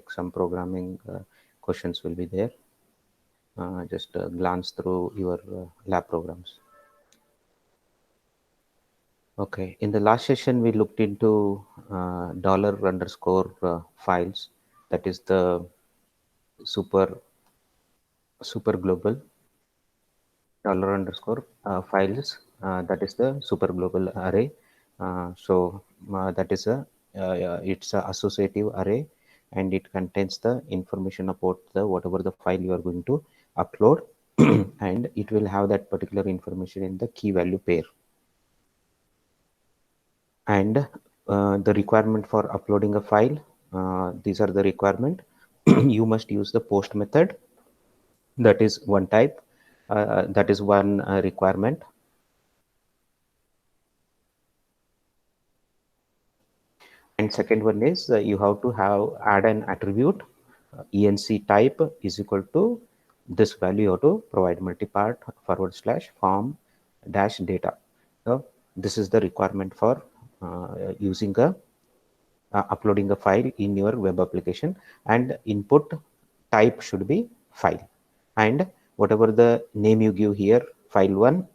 like some programming questions will be there. Just glance through your lab programs. Okay, in the last session we looked into dollar underscore files, that is the super global dollar underscore files, that is the super global array. That is it's a associative array, and it contains the information about the whatever the file you are going to upload and it will have that particular information in the key value pair. And the requirement for uploading a file, these are the requirement. You must use the post method. That is one type. That is one requirement. And second one is you have to add an attribute enc type is equal to this value. You have to provide multipart / form dash data. So this is the requirement for using a uploading a file in your web application, and input type should be file, and whatever the name you give here, file1,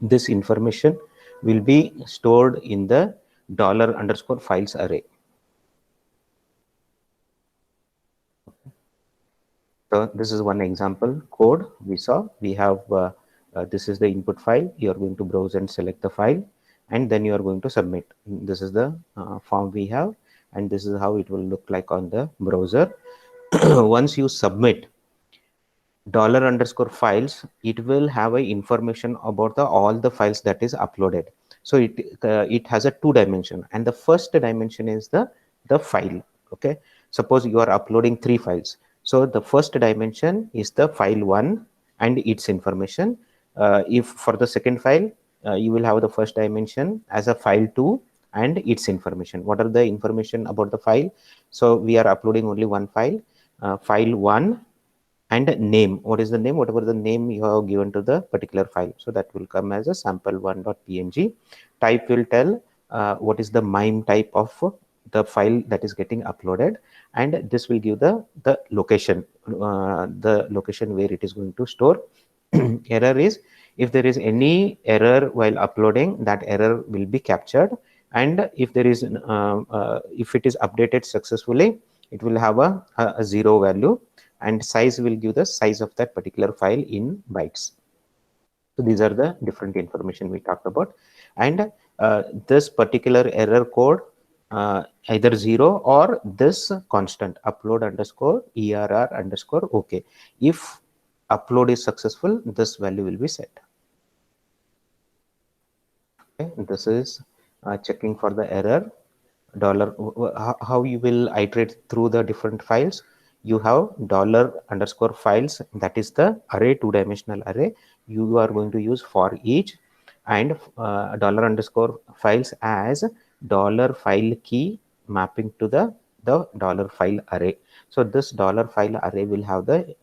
this information will be stored in the dollar underscore files array. So this is one example code we saw. We have this is the input file. You are going to browse and select the file, and then you are going to submit. This is the form we have, and this is how it will look like on the browser. Once you submit dollar underscore files, it will have a information about all the files that is uploaded. So it has a 2 dimension, and the first dimension is the file. Okay, suppose you are uploading 3 files. So the first dimension is the file 1 and its information. If for the second file, you will have the first dimension as a file 2 and its information. What are the information about the file? So we are uploading only one file, file 1, and name. What is the name? Whatever the name you have given to the particular file. So that will come as a sample1.png. Type will tell what is the MIME type of the file that is getting uploaded, and this will give the location, the location where it is going to store. Error is, if there is any error while uploading, that error will be captured, and if there is if it is updated successfully, it will have a 0 value, and size will give the size of that particular file in bytes. So these are the different information we talked about, and this particular error code, either 0 or this constant upload underscore err underscore okay. If upload is successful, this value will be set. Okay, this is checking for the error. Dollar, how you will iterate through the different files. You have dollar underscore files, that is the array, 2-dimensional array. You are going to use for each, and dollar underscore files as dollar file key mapping to the dollar file array. So this dollar file array will have the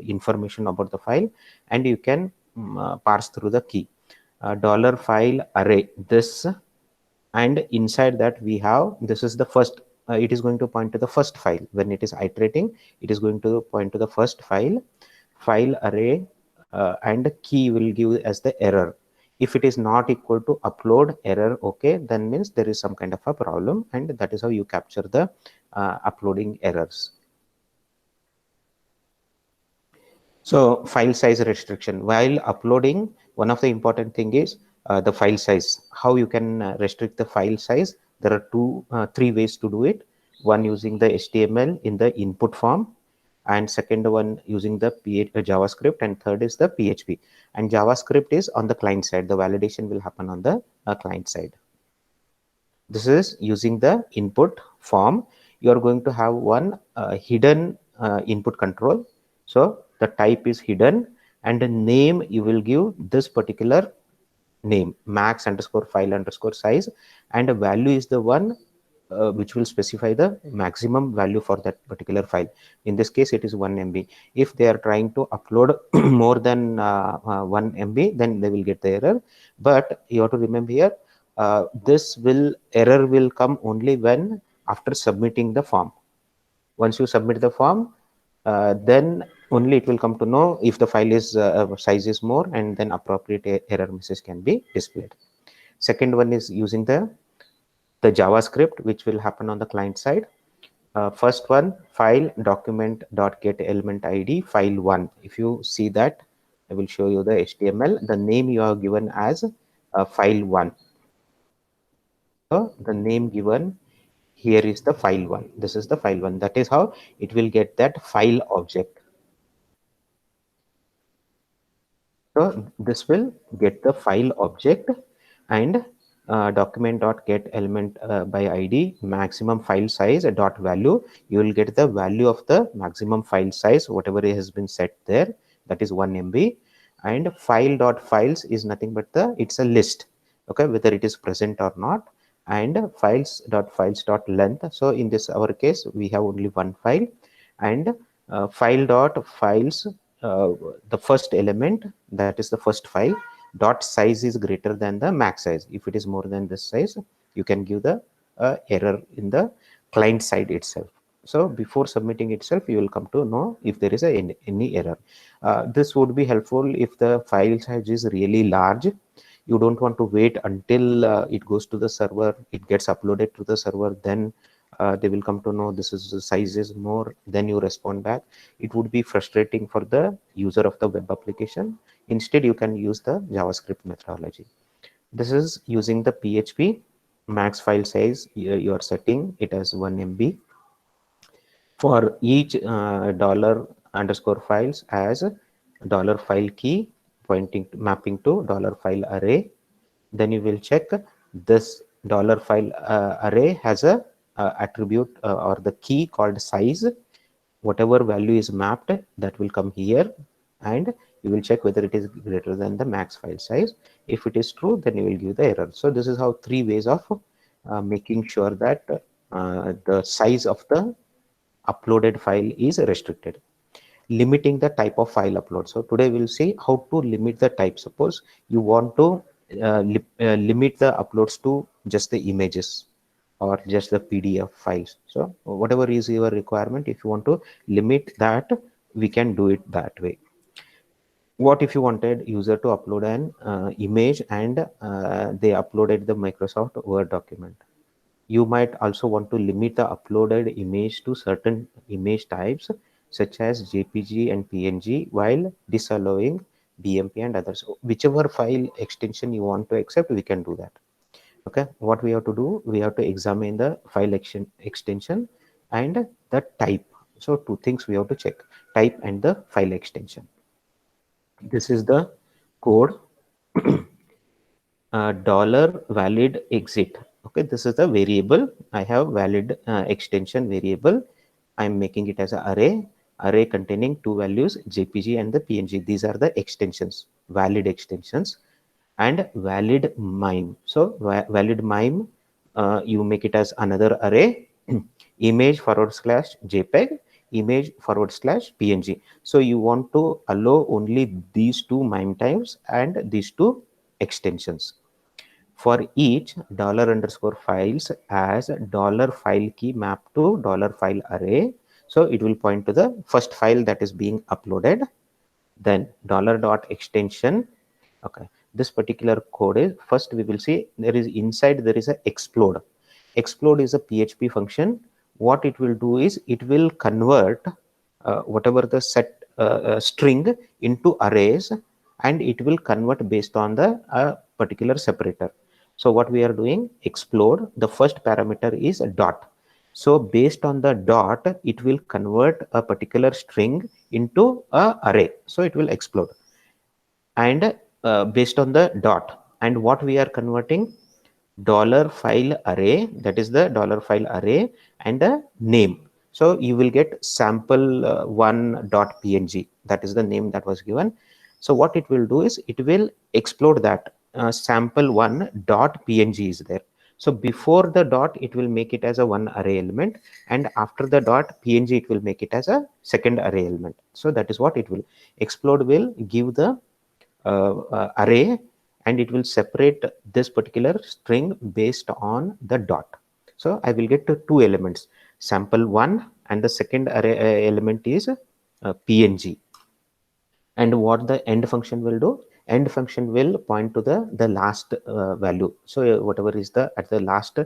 information about the file, and you can parse through the key. Dollar file array, this, and inside that we have, this is the first, it is going to point to the first file. When it is iterating, it is going to point to the first file array, and key will give as the error. If it is not equal to upload error okay, then means there is some kind of a problem, and that is how you capture the uploading errors. So file size restriction while uploading, one of the important thing is the file size. How you can restrict the file size? There are 3 ways to do it. One using the HTML in the input form, and second one using the JavaScript, and third is the PHP. And JavaScript is on the client side. The validation will happen on the client side. This is using the input form. You are going to have one hidden input control. So the type is hidden, and the name you will give this particular name, max underscore file underscore size, and a value is the one which will specify the maximum value for that particular file. In this case, it is 1 MB. If they are trying to upload more than 1 MB, then they will get the error. But you have to remember here, this error will come only when after submitting the form. Once you submit the form, then only it will come to know if the file is size is more, and then appropriate error message can be displayed. Second one is using the JavaScript, which will happen on the client side. First one, file document dot get element ID file one. If you see that, I will show you the HTML. The name you are given as file one. So the name given here is the file one. This is the file one. That is how it will get that file object. So this will get the file object, and document.get element by ID maximum file size dot value. You will get the value of the maximum file size, whatever has been set there. That is 1 MB. And file dot files is nothing but it's a list. Okay, whether it is present or not. And files dot length. So in this our case, we have only one file, and file dot files, uh, the first element, that is the first file, dot size is greater than the max size. If it is more than this size, you can give the error in the client side itself. So before submitting itself, you will come to know if there is any error. This would be helpful if the file size is really large. You don't want to wait until it goes to the server, it gets uploaded to the server, then they will come to know this is the size is more, then you respond back. It would be frustrating for the user of the web application. Instead, you can use the JavaScript methodology. This is using the PHP max file size. You are setting it as 1 MB for each dollar underscore files as dollar file key pointing mapping to dollar file array. Then you will check this dollar file array has a attribute or the key called size. Whatever value is mapped, that will come here, and you will check whether it is greater than the max file size. If it is true, then you will give the error. So this is how three ways of making sure that the size of the uploaded file is restricted. Limiting the type of file upload. So today we'll see how to limit the type. Suppose you want to limit the uploads to just the images or just the PDF files. So whatever is your requirement, if you want to limit that, we can do it that way. What if you wanted user to upload an image, and they uploaded the Microsoft Word document? You might also want to limit the uploaded image to certain image types such as JPG and PNG while disallowing BMP and others. So whichever file extension you want to accept, we can do that. Okay, what we have to do, we have to examine the file extension and the type. So two things we have to check: type and the file extension. This is the code. Dollar valid exit. Okay, this is the variable. I have valid extension variable. I'm making it as an array containing two values, JPG and the PNG. These are the extensions, valid extensions. And valid mime. So valid mime, you make it as another array, image forward slash JPEG, image forward slash PNG. So you want to allow only these two mime types and these two extensions. For each dollar underscore files as dollar file key map to dollar file array. So it will point to the first file that is being uploaded. Then dollar dot extension. Okay, this particular code is, first we will see there is inside there is a explode. Explode is a PHP function. What it will do is it will convert whatever the set string into arrays, and it will convert based on the particular separator. So what we are doing, explode, the first parameter is a dot. So based on the dot, it will convert a particular string into a array. So it will explode. And based on the dot, and what we are converting, dollar file array, that is the dollar file array, and a name. So you will get sample one dot png, that is the name that was given. So what it will do is it will explode that sample one dot png is there. So before the dot, it will make it as a one array element, and after the dot png, it will make it as a second array element. So that is what it will explode, will give the array, and it will separate this particular string based on the dot. So I will get to two elements, sample one and the second array element is PNG. And what the end function will do, end function will point to the last value. So whatever is the at the last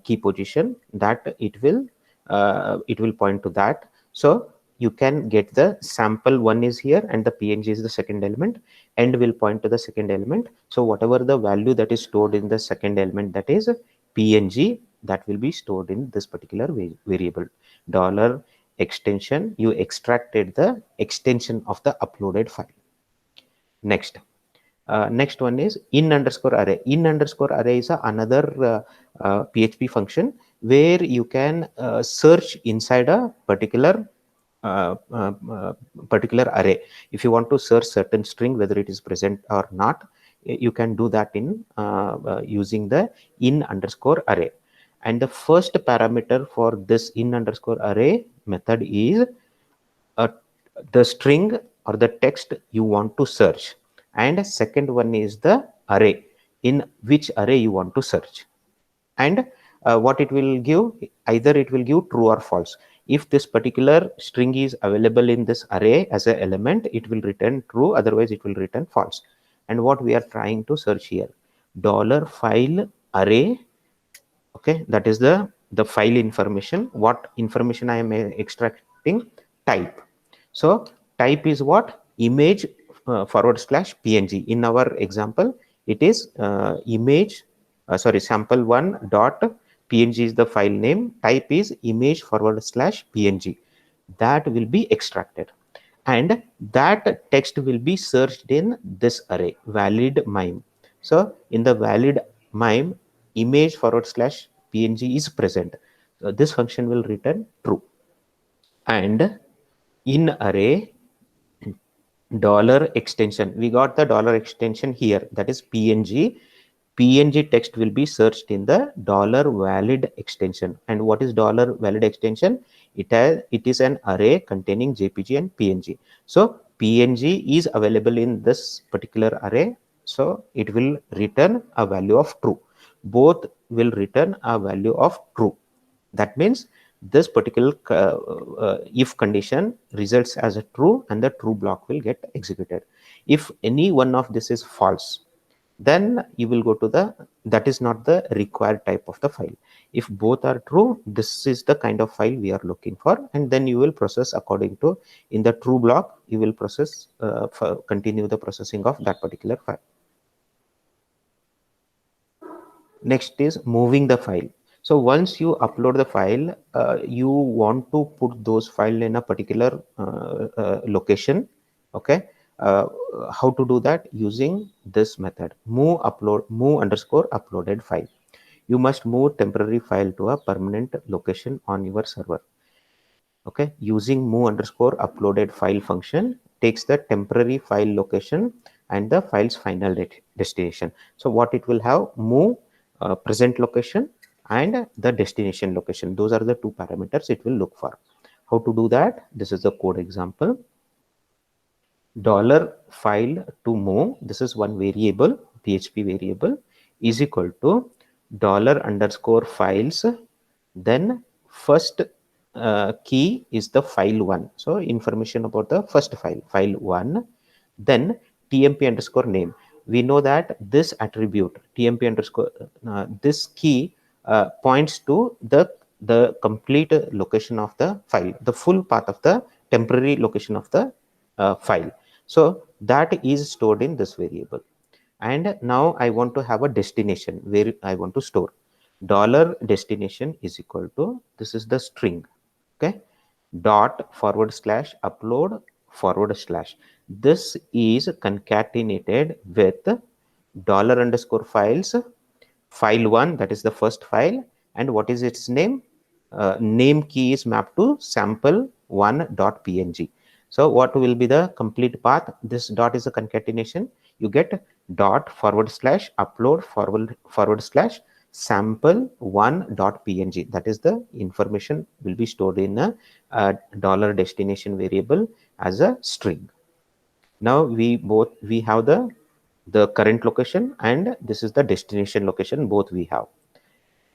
key position, that it will point to that. So you can get the sample one is here and the PNG is the second element, end will point to the second element. So whatever the value that is stored in the second element, that is PNG, that will be stored in this particular variable. Dollar extension, you extracted the extension of the uploaded file. Next, next one is in underscore array. In underscore array is another PHP function where you can search inside a uh, uh, uh, particular array. If you want to search certain string, whether it is present or not, you can do that in using the in underscore array. And the first parameter for this in underscore array method is uh, the string or the text you want to search, and second one is the array, in which array you want to search. And what it will give, either it will give true or false. If this particular string is available in this array as an element, it will return true, otherwise it will return false. And what we are trying to search here, dollar file array. Okay, that is the file information. What information I am extracting? Type. So type is what? Image forward slash PNG. In our example, it is image, sorry, sample1 dot PNG is the file name. Type is image forward slash PNG. That will be extracted, and that text will be searched in this array valid mime. So in the valid mime, image forward slash PNG is present. So this function will return true. And in array dollar extension, we got the dollar extension here, that is PNG. PNG text will be searched in the dollar valid extension. And what is dollar valid extension? It is an array containing JPG and PNG. So PNG is available in this particular array, so it will return a value of true. Both will return a value of true. That means this particular if condition results as a true, and the true block will get executed. If any one of this is false, then you will go to that is not the required type of the file. If both are true, this is the kind of file we are looking for, and then you will process according to, in the true block you will process continue the processing of that particular file. Next is moving the file. So once you upload the file, you want to put those file in a particular location. Okay, how to do that? Using this method, move underscore uploaded file. You must move temporary file to a permanent location on your server. Okay, using move underscore uploaded file function takes the temporary file location and the file's final destination. So what it will have, move present location and the destination location. Those are the two parameters it will look for. How to do that? This is the code example. Dollar file to move, this is one variable, PHP variable, is equal to dollar underscore files, then first key is the file one. So information about the first file, file one, then tmp underscore name. We know that this attribute tmp underscore this key points to the complete location of the file, the full path of the temporary location of the file. So that is stored in this variable. And now I want to have a destination where I want to store. Dollar destination is equal to, this is the string. Okay, dot forward slash upload forward slash. This is concatenated with dollar underscore files, file one, that is the first file, and what is its name? Name key is mapped to sample one dot png. So what will be the complete path? This dot is a concatenation. You get dot forward slash upload forward slash sample one dot png. That is the information will be stored in a dollar destination variable as a string. Now we have the current location and this is the destination location, both we have.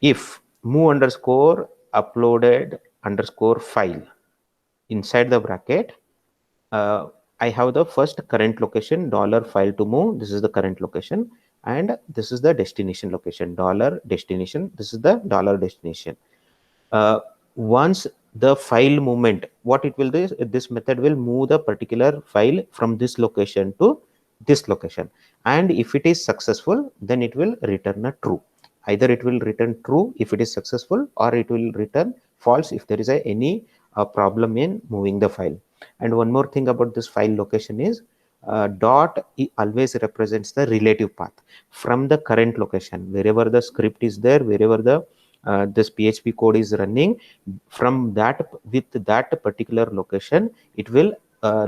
If move underscore uploaded underscore file. Inside the bracket, I have the first current location dollar file to move. This is the current location, and this is the destination location dollar destination. This is the dollar destination. Once the file movement, what it will do is this method will move the particular file from this location to this location, and if it is successful, then it will return a true. Either it will return true if it is successful, or it will return false if there is any problem in moving the file. And one more thing about this file location is dot always represents the relative path from the current location. Wherever the script is there, wherever the this PHP code is running, from that, with that particular location, it will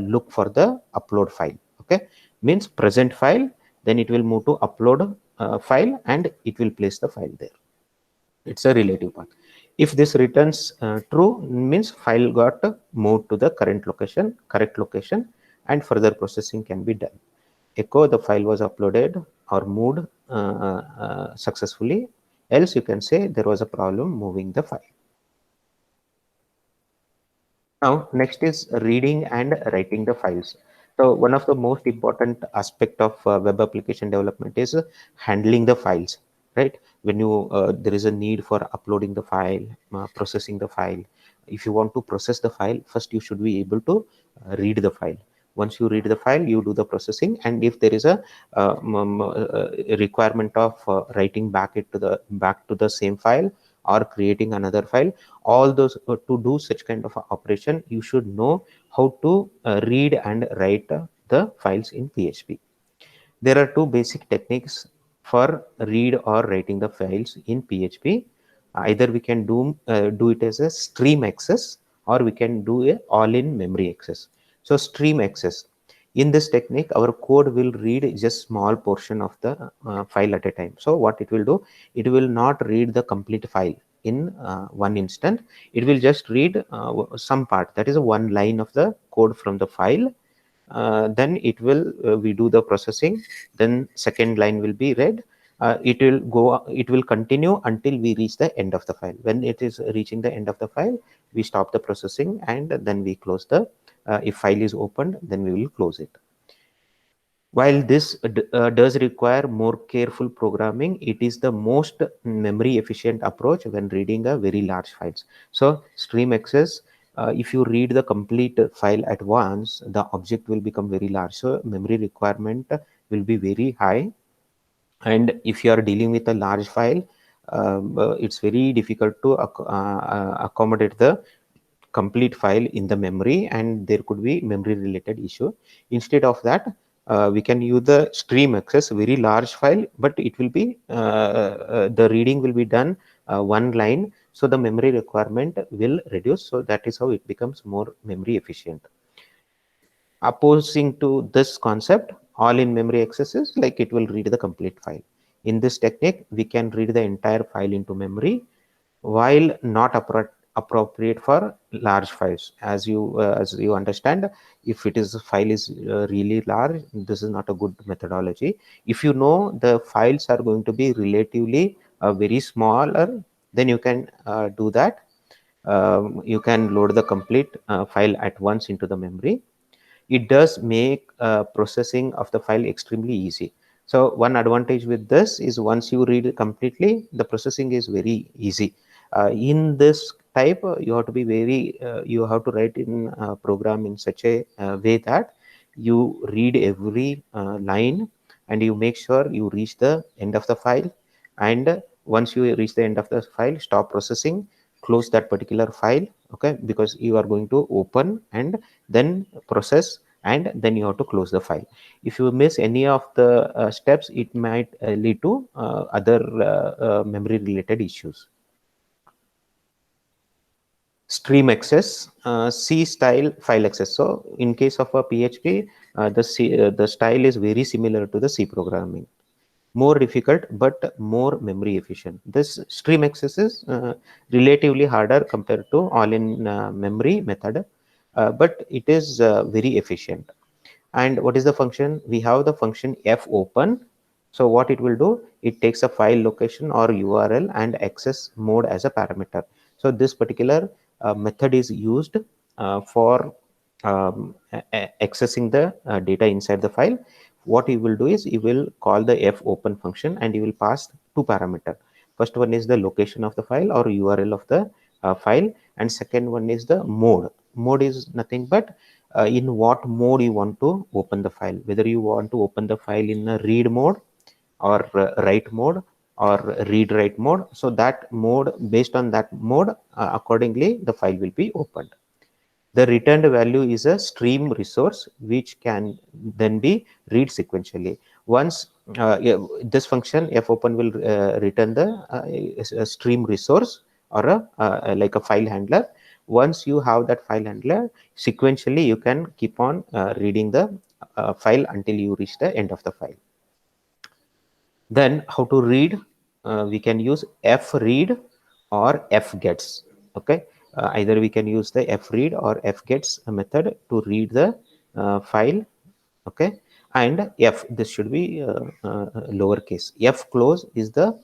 look for the upload file. Okay, means present file, then it will move to upload file, and it will place the file there. It's a relative path. If this returns true, means file got moved to the current location, correct location, and further processing can be done. Echo the file was uploaded or moved successfully, else you can say there was a problem moving the file. Now, next is reading and writing the files. So one of the most important aspect of web application development is handling the files, right? When you there is a need for uploading the file, processing the file. If you want to process the file, first you should be able to read the file. Once you read the file, you do the processing, and if there is a requirement of writing back to the same file, or creating another file, all those to do such kind of operation, you should know how to read and write the files in PHP. There are two basic techniques for read or writing the files in PHP. Either we can do it as a stream access, or we can do a all-in memory access. So stream access, in this technique, our code will read just small portion of the file at a time. So what it will do, it will not read the complete file in one instant. It will just read some part, that is one line of the code from the file. Then it will we do the processing, then second line will be read. It will continue until we reach the end of the file. When it is reaching the end of the file, we stop the processing, and then we close the if file is opened, then we will close it. While this does require more careful programming, it is the most memory efficient approach when reading a very large files. So stream access, if you read the complete file at once, the object will become very large. So memory requirement will be very high. And if you are dealing with a large file, it's very difficult to accommodate the complete file in the memory, and there could be memory related issue. Instead of that, we can use the stream access, very large file, but it will be the reading will be done one line, so the memory requirement will reduce. So that is how it becomes more memory efficient. Opposing to this concept, all in memory access is like it will read the complete file. In this technique, we can read the entire file into memory, while not appropriate for large files. As you understand, if it is file is really large, this is not a good methodology. If you know the files are going to be relatively very smaller, then you can do that. You can load the complete file at once into the memory. It does make processing of the file extremely easy. So one advantage with this is, once you read it completely, the processing is very easy. In this type, you have to be very you have to write in program in such a way that you read every line, and you make sure you reach the end of the file. And once you reach the end of the file, stop processing, close that particular file. Okay, because you are going to open and then process, and then you have to close the file. If you miss any of the steps, it might lead to other memory related issues. Stream access, C style file access. So in case of a PHP, the style is very similar to the C programming. More difficult, but more memory efficient. This stream access is relatively harder compared to all-in memory method, but it is very efficient. And what is the function? We have the function fopen. So what it will do, it takes a file location or URL and access mode as a parameter. So this particular method is used for accessing the data inside the file, what you will do is you will call the fopen function and you will pass two parameters. First one is the location of the file or URL of the file, and second one is the mode. Mode is nothing but in what mode you want to open the file, whether you want to open the file in a read mode or write mode or read write mode. So that mode, based on that mode, accordingly the file will be opened. The returned value is a stream resource which can then be read sequentially. Once yeah, this function fopen will return the a stream resource or like a file handler. Once you have that file handler, sequentially you can keep on reading the file until you reach the end of the file. Then how to read? We can use fread or fgets. Okay, either we can use the fread or fgets method to read the file. Okay, and this should be lowercase. Fclose is the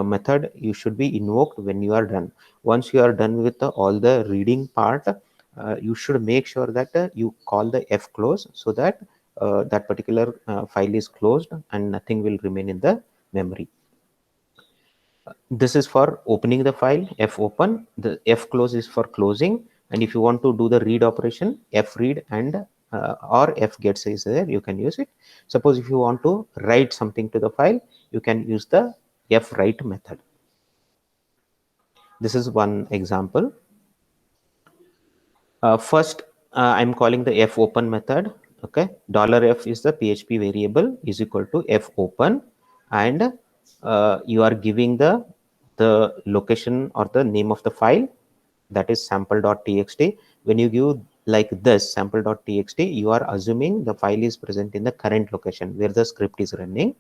method you should be invoked when you are done. Once you are done with all the reading part, you should make sure that you call the fclose, so that that particular file is closed and nothing will remain in the memory. This is for opening the file, fopen. The fclose is for closing, and if you want to do the read operation, fread and or fgets is there, you can use it. Suppose if you want to write something to the file, you can use the fwrite method. This is one example. First, I'm calling the fopen method. Okay, $f is the PHP variable is equal to fopen, and you are giving the location or the name of the file, that is sample.txt. When you give like this sample.txt, you are assuming the file is present in the current location where the script is running.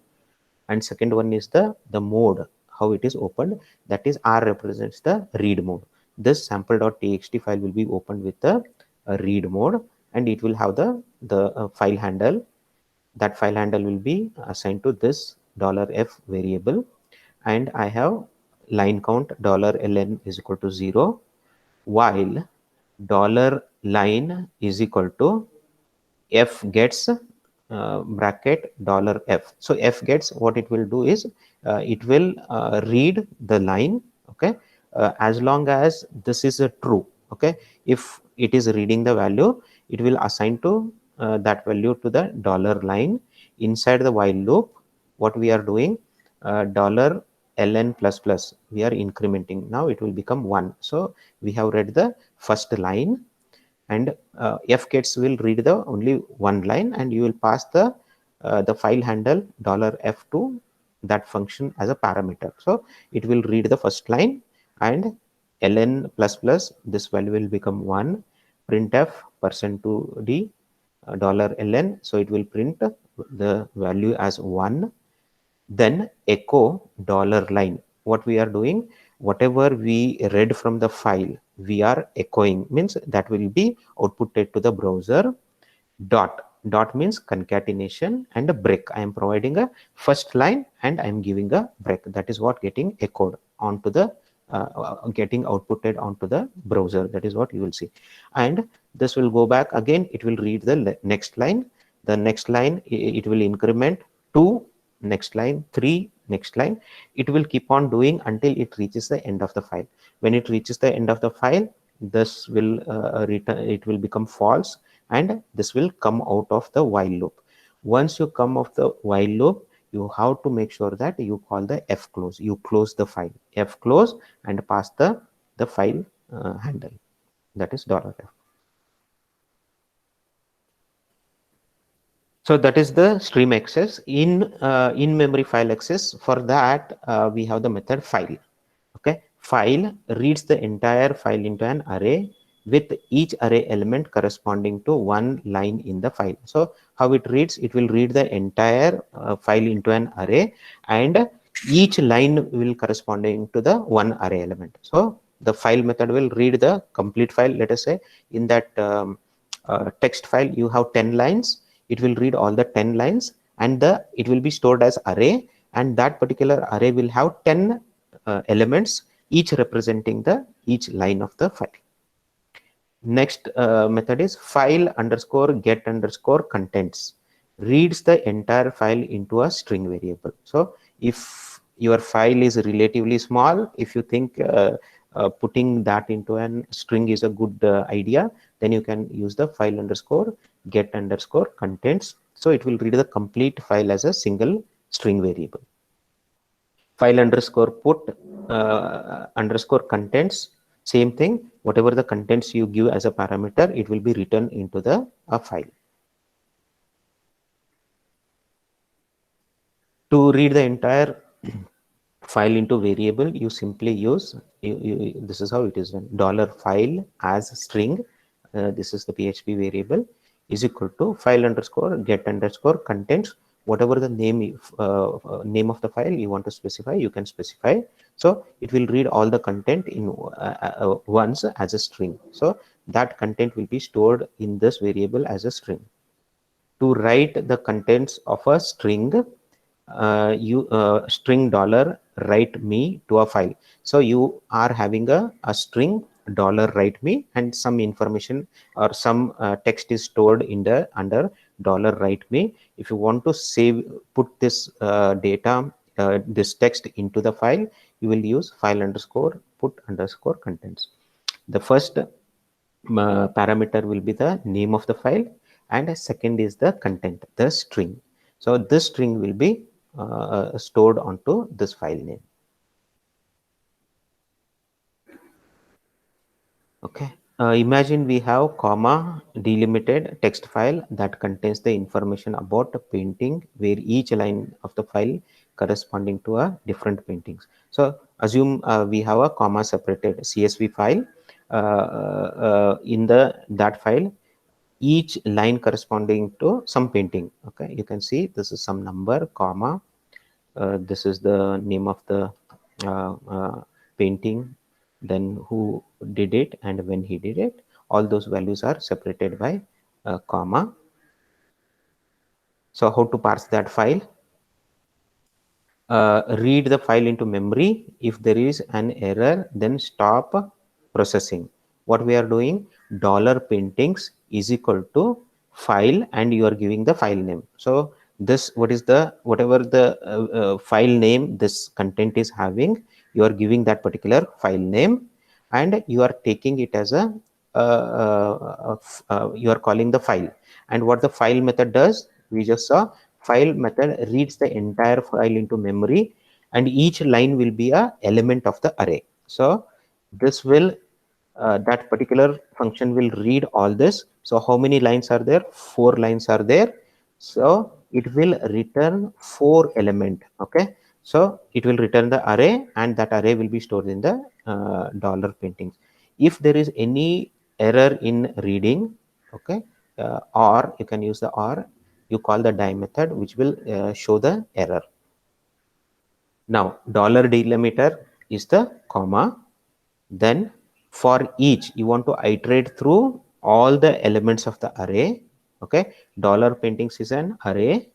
And second one is the mode, how it is opened, that is R represents the read mode. This sample.txt file will be opened with the read mode, and it will have the file handle. That file handle will be assigned to this $f variable, and I have line count $ln is equal to 0, while $line is equal to fgets bracket $f. So fgets, what it will do is it will read the line. Okay, as long as this is a true. Okay, if it is reading the value, it will assign to that value to the $line. Inside the while loop, what we are doing, $ln plus plus, we are incrementing. Now it will become 1. So we have read the first line, and fgets will read the only one line, and you will pass the file handle $f to that function as a parameter. So it will read the first line, and ln plus plus, this value will become 1. Printf %2d $ln, so it will print the value as 1. Then echo $line. What we are doing, whatever we read from the file, we are echoing, means that will be outputted to the browser. Dot means concatenation, and a break. I am providing a first line and I am giving a break. That is what getting echoed onto the getting outputted onto the browser. That is what you will see. And this will go back again. It will read the next line. The next line, it will increment 2, next line 3, next line. It will keep on doing until it reaches the end of the file. When it reaches the end of the file, this will return, it will become false, and this will come out of the while loop. Once you come off the while loop, you have to make sure that you call the fclose. You close the file, fclose, and pass the file handle, that is $f. So that is the stream access. In memory file access, for that we have the method file. Okay, file reads the entire file into an array with each array element corresponding to one line in the file. So how it reads, it will read the entire file into an array, and each line will corresponding to the one array element. So the file method will read the complete file. Let us say in that text file you have 10 lines, it will read all the 10 lines, and it will be stored as array, and that particular array will have 10 elements each representing the each line of the file. Next method is file underscore get underscore contents, reads the entire file into a string variable. So if your file is relatively small, if you think putting that into an string is a good idea, then you can use the file underscore get underscore contents. So it will read the complete file as a single string variable. File underscore put underscore contents, same thing, whatever the contents you give as a parameter, it will be written into the file. To read the entire file into variable, you simply use this is how it is done: dollar file as string, this is the PHP variable, is equal to file underscore get underscore contents, whatever the name of the file you want to specify, you can specify. So it will read all the content in once as a string, so that content will be stored in this variable as a string. To write the contents of a string, you string dollar write me to a file. So you are having a string dollar write me, and some information or some text is stored in the under dollar write me. If you want to save, put this data, this text into the file, you will use file underscore put underscore contents. The first parameter will be the name of the file, and a second is the content, the string. So this string will be stored onto this file name. Okay. Imagine we have comma delimited text file that contains the information about a painting, where each line of the file corresponding to a different paintings. So assume we have a comma separated CSV file. In that file, each line corresponding to some painting. Okay, you can see this is some number, comma, this is the name of the painting, then who did it and when he did it. All those values are separated by comma. So how to parse that file? Read the file into memory. If there is an error, then stop processing. What we are doing, dollar paintings is equal to file, and you are giving the file name. So this, what is the, whatever the file name this content is having, you are giving that particular file name, and you are taking it as a you are calling the file. And what the file method does, we just saw, file method reads the entire file into memory, and each line will be a element of the array. So this will that particular function will read all this. So how many lines are there? 4 lines are there. So it will return 4 element. Okay, so it will return the array, and that array will be stored in the dollar paintings. If there is any error in reading, okay, or you can use the or, you call the die method, which will show the error. Now dollar delimiter is the comma. Then for each, you want to iterate through all the elements of the array. Okay, dollar paintings is an array.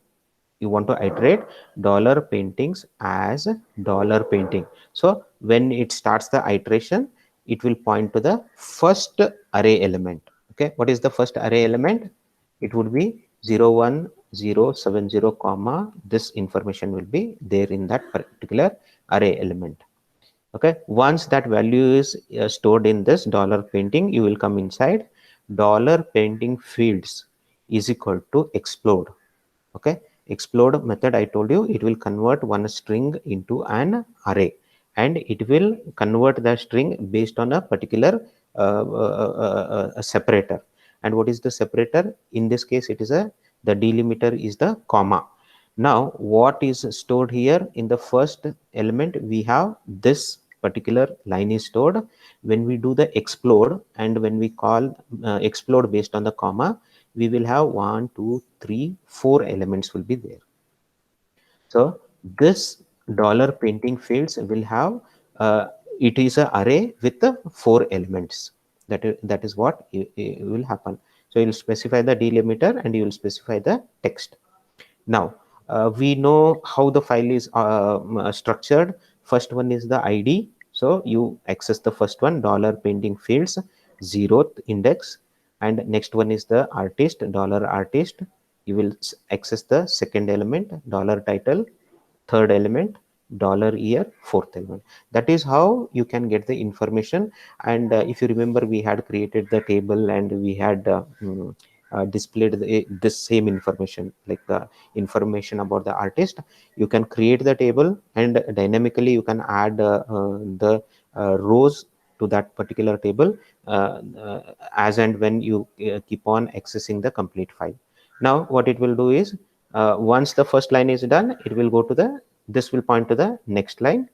You want to iterate dollar paintings as dollar painting. So when it starts the iteration, it will point to the first array element. Okay, what is the first array element? It would be 01070 comma, this information will be there in that particular array element. Okay, once that value is stored in this dollar painting, you will come inside dollar painting fields is equal to explode. Okay, explode method, I told you, it will convert one string into an array, and it will convert the string based on a particular a separator. And what is the separator? In this case, it is a, the delimiter is the comma. Now what is stored here? In the first element, we have this particular line is stored. When we do the explode, and when we call explode based on the comma, we will have 1 2 3 4 elements will be there. So this dollar painting fields will have it is a array with the 4 elements. That is what will happen. So you will specify the delimiter, and you will specify the text. Now we know how the file is structured. First one is the ID. So you access the first one, dollar pending fields, zeroth index, and next one is the artist, dollar artist. You will access the second element, dollar title, third element, dollar year, fourth element. That is how you can get the information. And if you remember, we had created the table and we had displayed this same information, like the information about the artist. You can create the table and dynamically you can add the rows to that particular table as and when you keep on accessing the complete file. Now what it will do is, once the first line is done, it will go to the, this will point to the next line.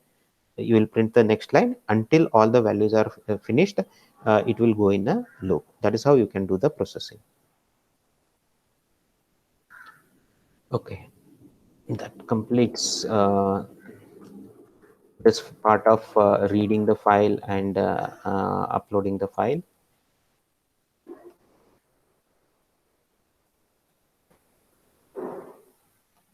You will print the next line until all the values are finished. It will go in a loop. That is how you can do the processing. Okay, that completes this part of reading the file and uploading the file.